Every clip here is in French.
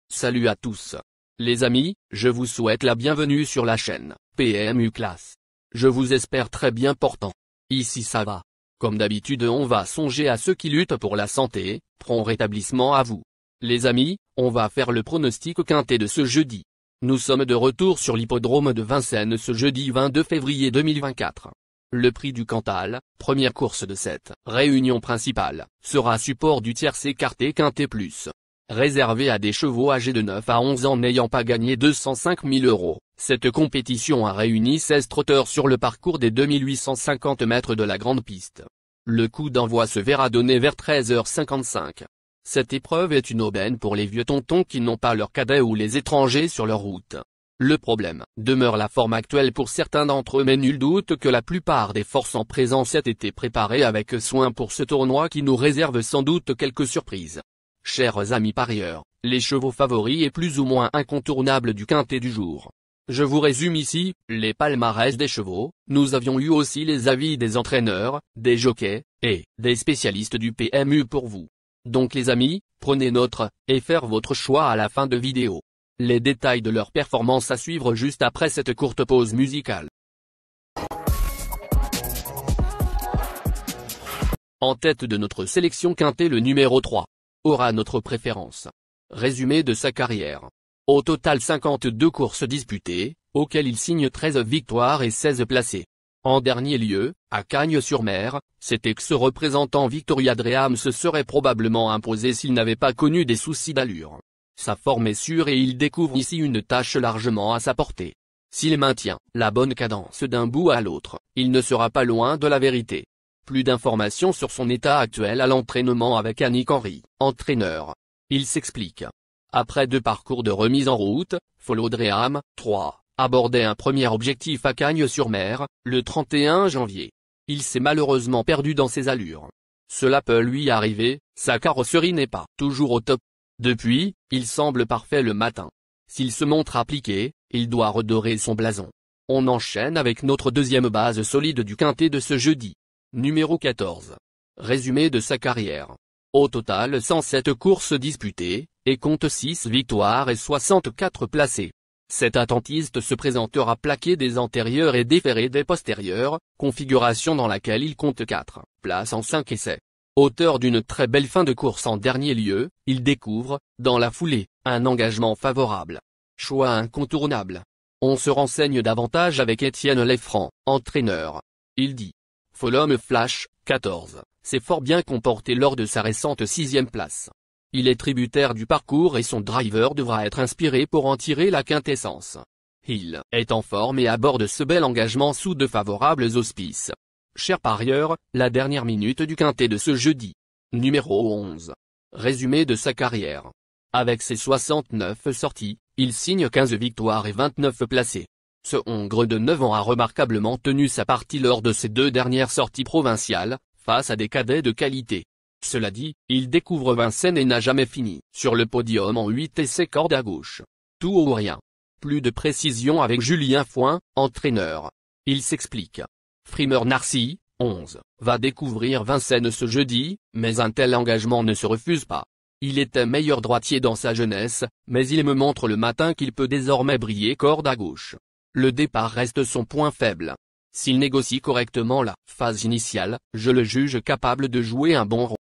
Salut à tous. Les amis, je vous souhaite la bienvenue sur la chaîne PMU Classe. Je vous espère très bien portant. Ici ça va. Comme d'habitude on va songer à ceux qui luttent pour la santé, prompt rétablissement à vous. Les amis, on va faire le pronostic quintet de ce jeudi. Nous sommes de retour sur l'hippodrome de Vincennes ce jeudi 22 février 2024. Le prix du Cantal, première course de cette réunion principale, sera support du tierce écarté quintet plus. Réservé à des chevaux âgés de 9 à 11 ans n'ayant pas gagné 205 000 €. Cette compétition a réuni 16 trotteurs sur le parcours des 2850 mètres de la grande piste. Le coup d'envoi se verra donner vers 13h55. Cette épreuve est une aubaine pour les vieux tontons qui n'ont pas leurs cadets ou les étrangers sur leur route. Le problème demeure la forme actuelle pour certains d'entre eux, mais nul doute que la plupart des forces en présence aient été préparées avec soin pour ce tournoi qui nous réserve sans doute quelques surprises. Chers amis parieurs, les chevaux favoris et plus ou moins incontournables du quintet du jour. Je vous résume ici, les palmarès des chevaux. Nous avions eu aussi les avis des entraîneurs, des jockeys, et des spécialistes du PMU pour vous. Donc les amis, prenez note, et faire votre choix à la fin de vidéo. Les détails de leur performance à suivre juste après cette courte pause musicale. En tête de notre sélection quintet, le numéro 3. Aura notre préférence. Résumé de sa carrière. Au total 52 courses disputées, auxquelles il signe 13 victoires et 16 placés. En dernier lieu, à Cagnes-sur-Mer, cet ex-représentant Victoria Dream se serait probablement imposé s'il n'avait pas connu des soucis d'allure. Sa forme est sûre et il découvre ici une tâche largement à sa portée. S'il maintient la bonne cadence d'un bout à l'autre, il ne sera pas loin de la vérité. Plus d'informations sur son état actuel à l'entraînement avec Annick Henry, entraîneur. Il s'explique. Après 2 parcours de remise en route, Follow Dream, 3, abordait un premier objectif à Cagnes-sur-Mer, le 31 janvier. Il s'est malheureusement perdu dans ses allures. Cela peut lui arriver, sa carrosserie n'est pas toujours au top. Depuis, il semble parfait le matin. S'il se montre appliqué, il doit redorer son blason. On enchaîne avec notre deuxième base solide du quintet de ce jeudi. Numéro 14. Résumé de sa carrière. Au total 107 courses disputées, et compte 6 victoires et 64 placés. Cet attentiste se présentera plaqué des antérieurs et déféré des postérieurs, configuration dans laquelle il compte 4 places en 5 essais. Auteur d'une très belle fin de course en dernier lieu, il découvre, dans la foulée, un engagement favorable. Choix incontournable. On se renseigne davantage avec Étienne Lefranc, entraîneur. Il dit. Follow Me Flash, 14, s'est fort bien comporté lors de sa récente 6e place. Il est tributaire du parcours et son driver devra être inspiré pour en tirer la quintessence. Il est en forme et aborde ce bel engagement sous de favorables auspices. Chers parieurs, la dernière minute du quintet de ce jeudi. Numéro 11. Résumé de sa carrière. Avec ses 69 sorties, il signe 15 victoires et 29 placés. Ce Hongre de 9 ans a remarquablement tenu sa partie lors de ses 2 dernières sorties provinciales, face à des cadets de qualité. Cela dit, il découvre Vincennes et n'a jamais fini sur le podium en 8 essais corde à gauche. Tout ou rien. Plus de précision avec Julien Foin, entraîneur. Il s'explique. Frimer Narcy, 11, va découvrir Vincennes ce jeudi, mais un tel engagement ne se refuse pas. Il était meilleur droitier dans sa jeunesse, mais il me montre le matin qu'il peut désormais briller corde à gauche. Le départ reste son point faible. S'il négocie correctement la phase initiale, je le juge capable de jouer un bon rôle.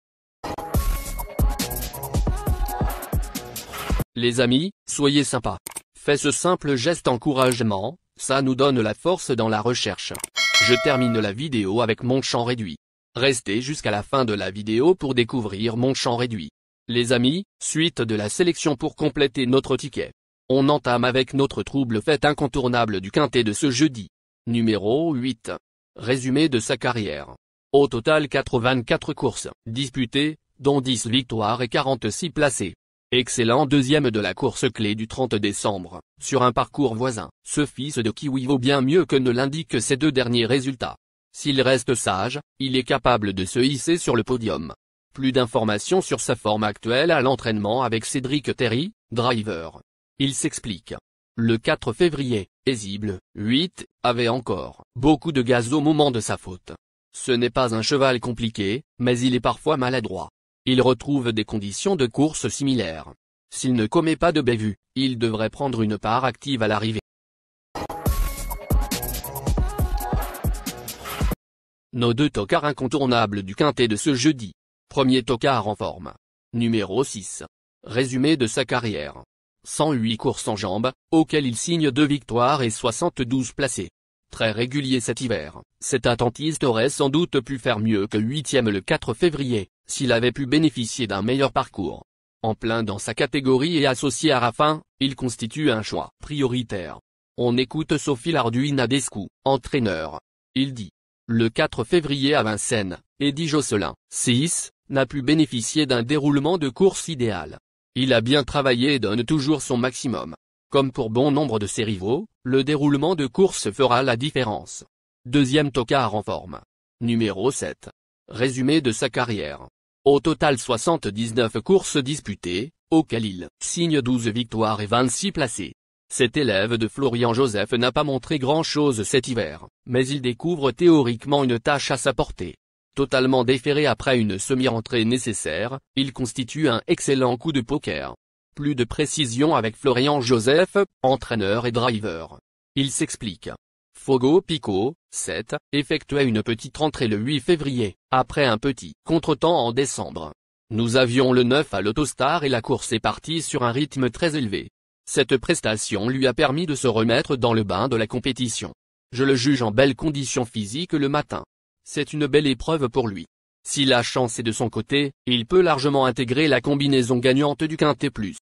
Les amis, soyez sympas. Faites ce simple geste encouragement, ça nous donne la force dans la recherche. Je termine la vidéo avec mon champ réduit. Restez jusqu'à la fin de la vidéo pour découvrir mon champ réduit. Les amis, suite de la sélection pour compléter notre ticket. On entame avec notre trouble fait incontournable du quintet de ce jeudi. Numéro 8. Résumé de sa carrière. Au total 84 courses disputées, dont 10 victoires et 46 placés. Excellent deuxième de la course clé du 30 décembre, sur un parcours voisin. Ce fils de Kiwi vaut bien mieux que ne l'indiquent ces 2 derniers résultats. S'il reste sage, il est capable de se hisser sur le podium. Plus d'informations sur sa forme actuelle à l'entraînement avec Cédric Terry, driver. Il s'explique. Le 4 février, paisible, 8, avait encore beaucoup de gaz au moment de sa faute. Ce n'est pas un cheval compliqué, mais il est parfois maladroit. Il retrouve des conditions de course similaires. S'il ne commet pas de bévues, il devrait prendre une part active à l'arrivée. Nos deux tocards incontournables du quintet de ce jeudi. Premier tocard en forme. Numéro 6. Résumé de sa carrière. 108 courses en jambes, auxquelles il signe 2 victoires et 72 placés. Très régulier cet hiver, cet attentiste aurait sans doute pu faire mieux que 8e le 4 février, s'il avait pu bénéficier d'un meilleur parcours. En plein dans sa catégorie et associé à Raffin, il constitue un choix prioritaire. On écoute Sophie Larduin-Adescu, entraîneur. Il dit. Le 4 février à Vincennes, Eddy Josselin, 6, n'a pu bénéficier d'un déroulement de course idéal. Il a bien travaillé et donne toujours son maximum. Comme pour bon nombre de ses rivaux, le déroulement de course fera la différence. Deuxième tocard en forme. Numéro 7. Résumé de sa carrière. Au total 79 courses disputées, auxquelles il signe 12 victoires et 26 placés. Cet élève de Florian Joseph n'a pas montré grand-chose cet hiver, mais il découvre théoriquement une tâche à sa portée. Totalement déféré après une semi-rentrée nécessaire, il constitue un excellent coup de poker. Plus de précision avec Florian Joseph, entraîneur et driver. Il s'explique. Fogo Pico, 7, effectuait une petite rentrée le 8 février, après un petit contretemps en décembre. Nous avions le 9 à l'Autostar et la course est partie sur un rythme très élevé. Cette prestation lui a permis de se remettre dans le bain de la compétition. Je le juge en belle condition physique le matin. C'est une belle épreuve pour lui. Si la chance est de son côté, il peut largement intégrer la combinaison gagnante du Quintet Plus.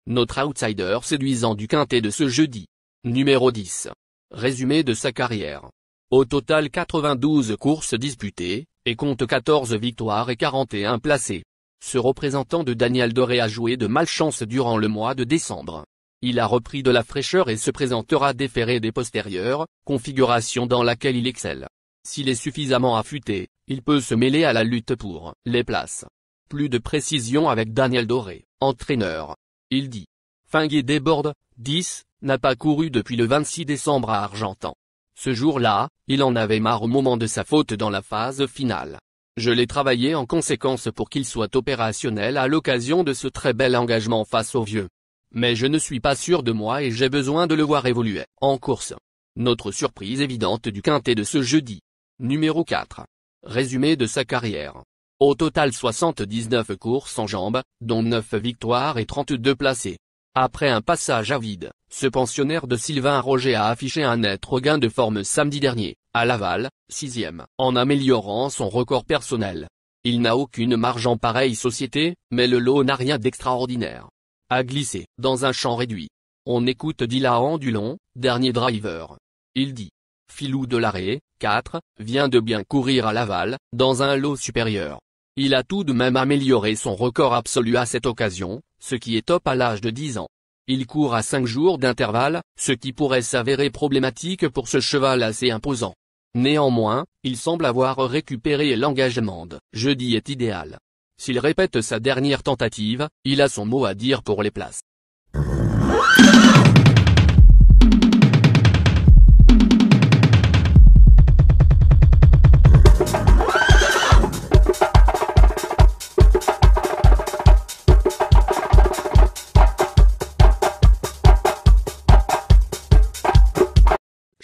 Notre outsider séduisant du Quintet de ce jeudi. Numéro 10. Résumé de sa carrière. Au total 92 courses disputées, et compte 14 victoires et 41 placés. Ce représentant de Daniel Doré a joué de malchance durant le mois de décembre. Il a repris de la fraîcheur et se présentera déféré des postérieurs, configuration dans laquelle il excelle. S'il est suffisamment affûté, il peut se mêler à la lutte pour les places. Plus de précision avec Daniel Doré, entraîneur. Il dit. Finguet déborde, 10, n'a pas couru depuis le 26 décembre à Argentan. Ce jour-là, il en avait marre au moment de sa faute dans la phase finale. Je l'ai travaillé en conséquence pour qu'il soit opérationnel à l'occasion de ce très bel engagement face aux vieux. Mais je ne suis pas sûr de moi et j'ai besoin de le voir évoluer en course. Notre surprise évidente du Quintet de ce jeudi. Numéro 4. Résumé de sa carrière. Au total 79 courses en jambes, dont 9 victoires et 32 placés. Après un passage à vide, ce pensionnaire de Sylvain Roger a affiché un net regain de forme samedi dernier, à Laval, 6e, en améliorant son record personnel. Il n'a aucune marge en pareille société, mais le lot n'a rien d'extraordinaire. À glisser, dans un champ réduit. On écoute Dylan Dulon, dernier driver. Il dit. Philou Delarey, 4, vient de bien courir à Laval, dans un lot supérieur. Il a tout de même amélioré son record absolu à cette occasion, ce qui est top à l'âge de 10 ans. Il court à 5 jours d'intervalle, ce qui pourrait s'avérer problématique pour ce cheval assez imposant. Néanmoins, il semble avoir récupéré l'engagement de jeudi est idéal. S'il répète sa dernière tentative, il a son mot à dire pour les places.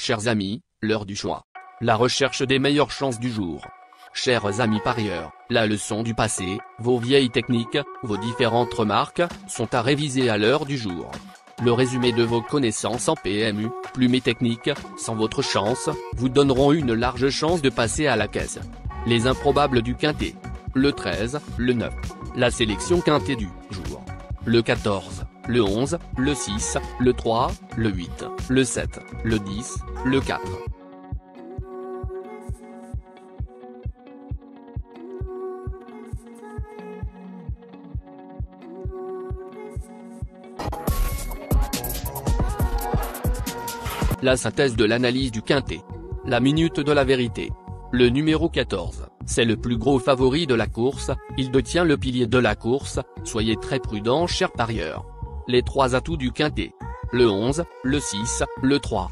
Chers amis, l'heure du choix. La recherche des meilleures chances du jour. Chers amis parieurs, la leçon du passé, vos vieilles techniques, vos différentes remarques, sont à réviser à l'heure du jour. Le résumé de vos connaissances en PMU, plumes et techniques, sans votre chance, vous donneront une large chance de passer à la caisse. Les improbables du Quintet. Le 13, le 9. La sélection Quintet du jour. Le 14, le 11, le 6, le 3, le 8, le 7, le 10, le 4. La synthèse de l'analyse du Quintet. La minute de la vérité. Le numéro 14, c'est le plus gros favori de la course, il détient le pilier de la course, soyez très prudents chers parieurs. Les 3 atouts du Quintet. Le 11, le 6, le 3.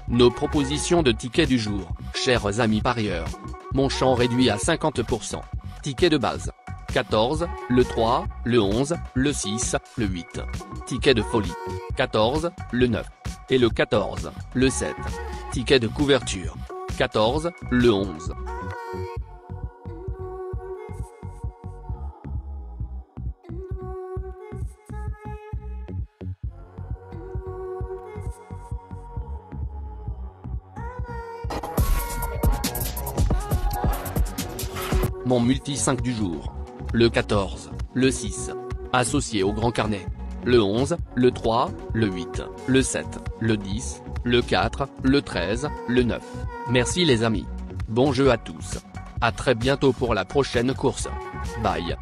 Nos propositions de tickets du jour, chers amis parieurs. Mon champ réduit à 50%. Ticket de base. 14, le 3, le 11, le 6, le 8. Ticket de folie. 14, le 9. Et le 14, le 7. Ticket de couverture. 14, le 11. Mon multi 5 du jour. Le 14, le 6. Associé au grand carnet. Le 11, le 3, le 8, le 7, le 10, le 4, le 13, le 9. Merci les amis. Bon jeu à tous. À très bientôt pour la prochaine course. Bye.